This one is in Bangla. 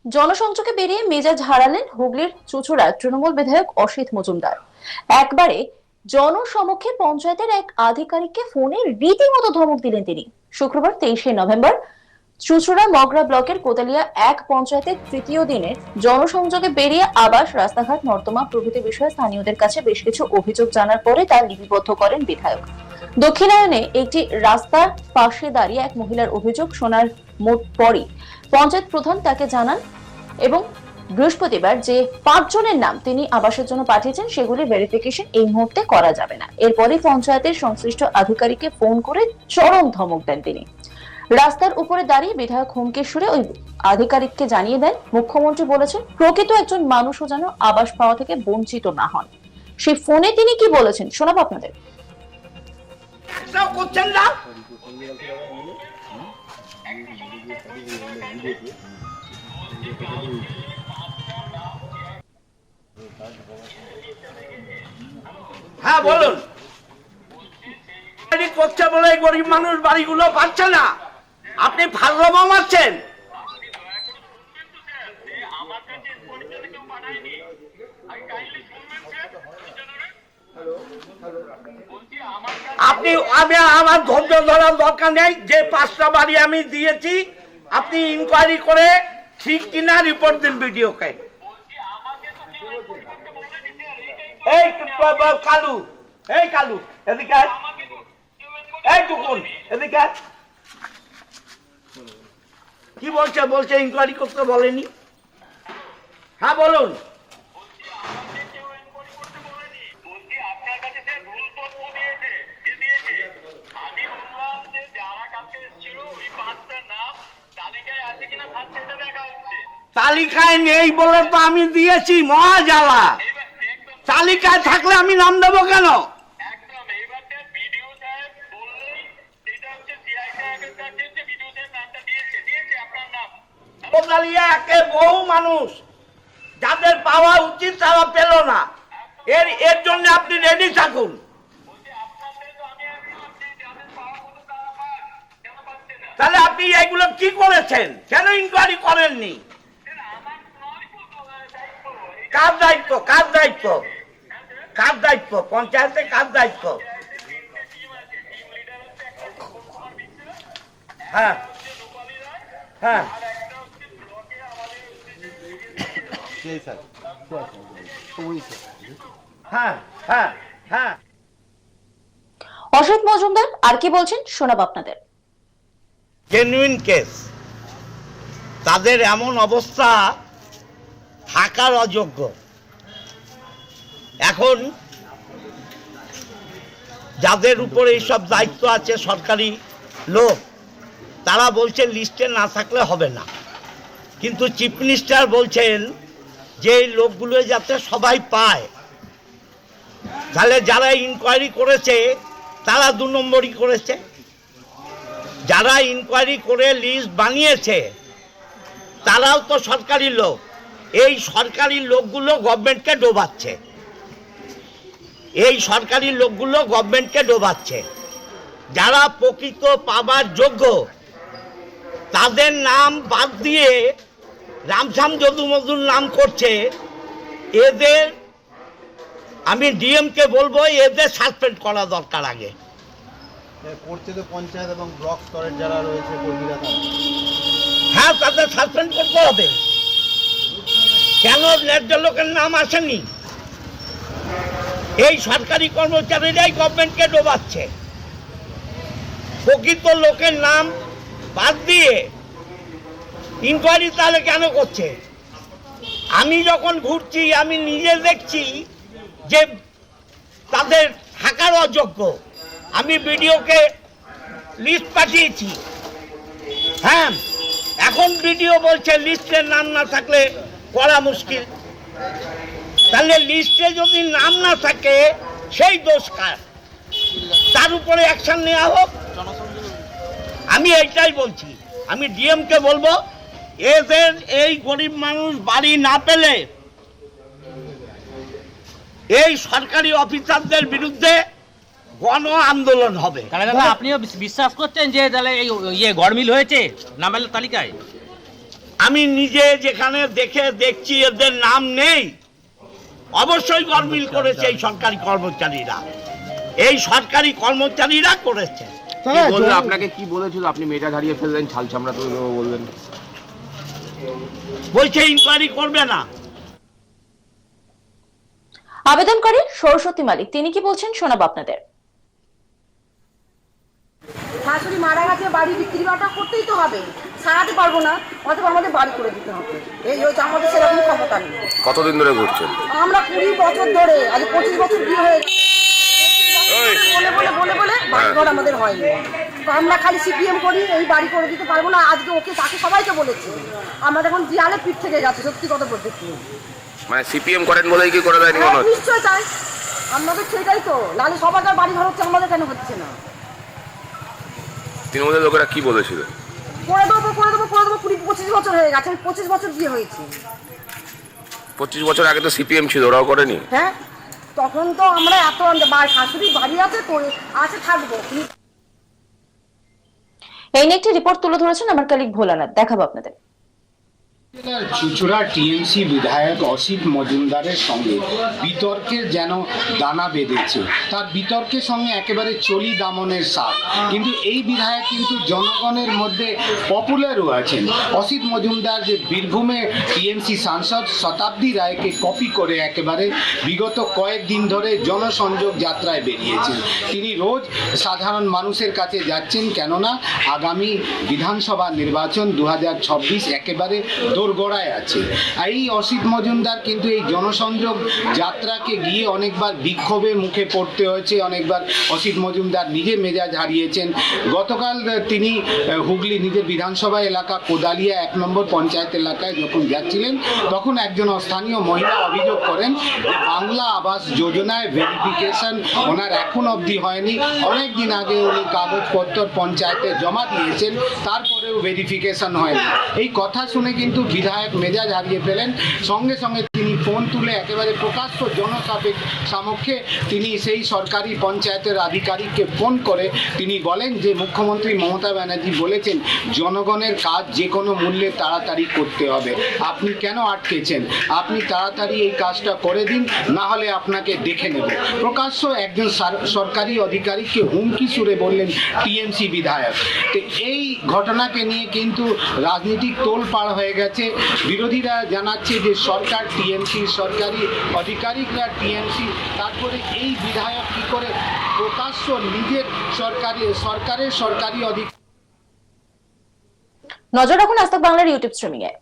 জনসংযোগে বেরিয়ে মেজাজ হারালেন হুগলির চুঁচুড়ার তৃণমূল বিধায়ক অসিত মজুমদার। একবারে জনসমক্ষে পঞ্চায়েতের এক আধিকারিককে ফোনে রীতিমতো ধমক দিলেন তিনি। শুক্রবার 23শে নভেম্বর চুঁচুড়া মগরা ব্লকের কোতালিয়া এক পঞ্চায়েতের তৃতীয় দিনের জনসংযোগে বেরিয়ে আবাস, রাস্তাঘাট, নর্দমা প্রভৃতি বিষয়ে স্থানীয়দের কাছে বেশ কিছু অভিযোগ জানার পরে তা লিপিবদ্ধ করেন বিধায়ক। দক্ষিণায়নে একটি রাস্তার পাশে দাঁড়িয়ে এক মহিলার অভিযোগ শোনার পরই পঞ্চায়েত প্রধান তাকে জানান এবং বৃহস্পতিবার যে 5 জনের নাম তিনি আবাসের জন্য পাঠিয়েছেন সেগুলি ভেরিফিকেশন এই মুহূর্তে করা যাবে না। এরপরই পঞ্চায়েতের সংশ্লিষ্ট আধিকারিককে ফোন করে চরম ধমক দেন তিনি। রাস্তার উপরে দাঁড়িয়ে বিধায়ক হুমকির সুরে ওই আধিকারিককে জানিয়ে দেন, মুখ্যমন্ত্রী বলেছেন প্রকৃত একজন মানুষও যেন আবাস পাওয়া থেকে বঞ্চিত না হন। সেই ফোনে তিনি কি বলেছেন শোনাবো আপনাদের। হ্যাঁ বলুন। করছে বলে গরিব মানুষ বাড়িগুলো পাচ্ছে না, আপনি ফাজলামো মারছেন। আপনি আমার ধৈর্য ধরার দরকার নেই। যে 5টা বাড়ি আমি দিয়েছি আপনি ইনকোয়ারি করে ঠিক কিনা রিপোর্ট দিন ভিডিওকে। এই কালু, এই কালু এদিকে, এই টুকুন এদিকে। কি বলছে? বলছে ইনকোয়ারি করতে বলেনি। হ্যাঁ বলুন। তালিকায় নেই বলে তো আমি দিয়েছি, মহা জ্বালা। তালিকায় থাকলে আমি নাম দেবো কেন? বহু মানুষ যাদের পাওয়া উচিত তারা পেল না, এর জন্য আপনি রেডি থাকুন। তাহলে আপনি এগুলো কি করেছেন? কেন ইনকোয়ারি করেননি? কার দায়িত্ব? কার দায়িত্ব? কার দায়িত্ব? পঞ্চায়েতে কার দায়িত্ব? হ্যাঁ হ্যাঁ হ্যাঁ হ্যাঁ হ্যাঁ। অসিত মজুমদার আর কি বলছেন শোনাবো আপনাদের। জেনুইন কেস, তাদের এমন অবস্থা থাকার অযোগ্য। এখন যাদের উপর এইসব দায়িত্ব আছে সরকারি লোক, তারা বলছে লিস্টে না থাকলে হবে না, কিন্তু চিফ মিনিস্টার বলছেন যে এই লোকগুলো যাতে সবাই পায়। তাহলে যারা ইনকোয়ারি করেছে তারা 2 নম্বরই করেছে। যারা ইনকোয়ারি করে লিস্ট বানিয়েছে তারাও তো সরকারি লোক। এই সরকারি লোকগুলো গভর্নমেন্টকে ডোবাচ্ছে, এই সরকারি লোকগুলো গভর্নমেন্টকে ডোবাচ্ছে। যারা প্রকৃত পাবার যোগ্য তাদের নাম বাদ দিয়ে রামসাম যদুমধুর নাম করছে। এদের আমি ডিএমকে বলবো এদের সাসপেন্ড করা দরকার। আগে করছে তো পঞ্চায়েত এবং ব্লক স্তরের যারা রয়েছে কর্মীরা, হ্যাঁ তাদের সাসপেন্ড করতে হবে। কেন ন্যায্য লোকের নাম আসেনি? এই সরকারি কর্মচারীরাই গভর্নমেন্টকে ডোবাচ্ছে। প্রকৃত লোকের নাম বাদ দিয়ে ইনকোয়ারি তাহলে কেন করছে? আমি যখন ঘুরছি আমি নিজে দেখছি যে তাদের থাকার অযোগ্য। আমি বিডিওকে লিস্ট পাঠিয়েছি। হ্যাঁ, এখন বিডিও বলছে লিস্টের নাম না থাকলে করা মুশকিল। তাহলে লিস্টে যদি নাম না থাকে সেই দোষ কার? তার উপরে অ্যাকশন নেওয়া হোক। আমি এইটাই বলছি। আমি ডিএমকে বলবো এদের এই গরিব মানুষ বাড়ি না পেলে এই সরকারি অফিসারদের বিরুদ্ধে গণ আন্দোলন হবে। তাহলে দাদা আপনিও বিশ্বাস করছেন যে তাহলে এই গড়মিল হয়েছে নামের তালিকায়? আমি নিজে যেখানে দেখছি এদের নাম নেই, অবশ্যই গরমিল করেছে এই সরকারি কর্মচারীরা, করেছে। কি বললেন, আপনাকে কি বলেছিল? আপনি মেজাজ হারিয়ে ফেললেন, ছাল চামড়া তুলে দেবো বললেন। বলছে ইনকোয়ারি করবে না। আবেদনকারী সরস্বতী মালিক তিনি কি বলছেন শোনাবো আপনাদের। শাশুড়ি মারা গেছে, বাড়ি বিক্রি বাটা করতেই তো হবে, সারাতে পারবো না, অথবা আমাদের বাড়ি করে দিতে হবে। এই হচ্ছে আমাদের সেরকম ক্ষমতা নেই। কতদিন ধরে ঘুরছেন? আমরা 20 বছর ধরে, আজ 25 বছর বিয়ে হয়ে গেছে, বলে বাড়ি ঘর আমাদের হয়নি। তো আমরা খালি সিপিএম করি, এই বাড়ি করে দিতে পারবো না। আজকে ওকে তাকে সবাইকে বলেছি, আমরা এখন জিয়ালে পিঠ থেকে যাচ্ছে, সত্যি কথা বলতে কি। মানে সিপিএম করেন বলেই কি করে দেয়নি মনে হচ্ছে? নিশ্চয় চাই, আমাদের সেটাই তো, নাহলে সবার বাড়ি ঘর হচ্ছে, আমাদের কেন হচ্ছে না? তৃণমূলের লোকেরা কি বলেছিল? করে দেবো 20-25 বছর হয়ে গেছে, 25 বছর বিয়ে হয়েছে। 25 বছর আগে তো সিপিএম ছিল, ওরাও করেনি? হ্যাঁ, তখন তো আমরা এত শাশুড়ি বাড়ি আছে তো আছে, থাকবো। এই নিয়ে একটি রিপোর্ট তুলে ধরেছেন আমার কলিগ ভোলানাথ, দেখাবো আপনাদের। জেলার চুঁচুড়া টিএমসি বিধায়ক অসিত মজুমদারের সঙ্গে বিতর্কের যেন দানা বেঁধেছে। তার বিতর্কের সঙ্গে একেবারে চলি দামনের সাথ, কিন্তু এই বিধায়ক কিন্তু জনগণের মধ্যে পপুলারও আছেন। অসিত মজুমদার যে বীরভূমে টিএমসি সাংসদ শতাব্দী রায়কে কপি করে একেবারে বিগত কয়েকদিন ধরে জনসংযোগ যাত্রায় বেরিয়েছেন। তিনি রোজ সাধারণ মানুষের কাছে যাচ্ছেন, কেননা আগামী বিধানসভা নির্বাচন 2026 একেবারে দোরগোড়ায় আছে। এই অসিত মজুমদার কিন্তু এই জনসংযোগ যাত্রাকে গিয়ে অনেকবার বিক্ষোভের মুখে পড়তে হয়েছে, অনেকবার অসিত মজুমদার নিজে মেজাজ হারিয়েছেন। গতকাল তিনি হুগলি নিজের বিধানসভা এলাকা কোদালিয়া 1 নম্বর পঞ্চায়েত এলাকায় যখন যাচ্ছিলেন, তখন একজন স্থানীয় মহিলা অভিযোগ করেন যে বাংলা আবাস যোজনায় ভেরিফিকেশন ওনার এখন অবধি হয়নি। অনেক দিন আগে উনি কাগজপত্র পঞ্চায়েতে জমা দিয়েছেন, তারপরেও ভেরিফিকেশন হয়নি। এই কথা শুনে কিন্তু বিধায়ক মেজাজ হারিয়ে ফেলেন। সঙ্গে সঙ্গে তিনি ফোন তুলে একেবারে প্রকাশ্য জনসমক্ষে তিনি সেই সরকারি পঞ্চায়েতের আধিকারিককে ফোন করে তিনি বলেন যে মুখ্যমন্ত্রী মমতা ব্যানার্জি বলেছেন জনগণের কাজ যে কোনো মূল্যে তাড়াতাড়ি করতে হবে, আপনি কেন আটকেছেন? আপনি তাড়াতাড়ি এই কাজটা করে দিন, না হলে আপনাকে দেখে নেব। প্রকাশ্য একজন সরকারি আধিকারিককে হুমকি সুরে বললেন টিএমসি বিধায়ক। তো এই ঘটনাকে নিয়ে কিন্তু রাজনীতিক তোলপাড় হয়ে গেছে। বিরোধীরা জানাচ্ছে যে সরকার টিএমসি, সরকারি আধিকারিকরা টিএমসি, তারপরে এই বিধায়ক কি করে প্রকাশ্য নিজের সরকারের সরকারি অধিকার। নজর রাখুন আজ তাক বাংলার ইউটিউব স্ট্রিমিং এ।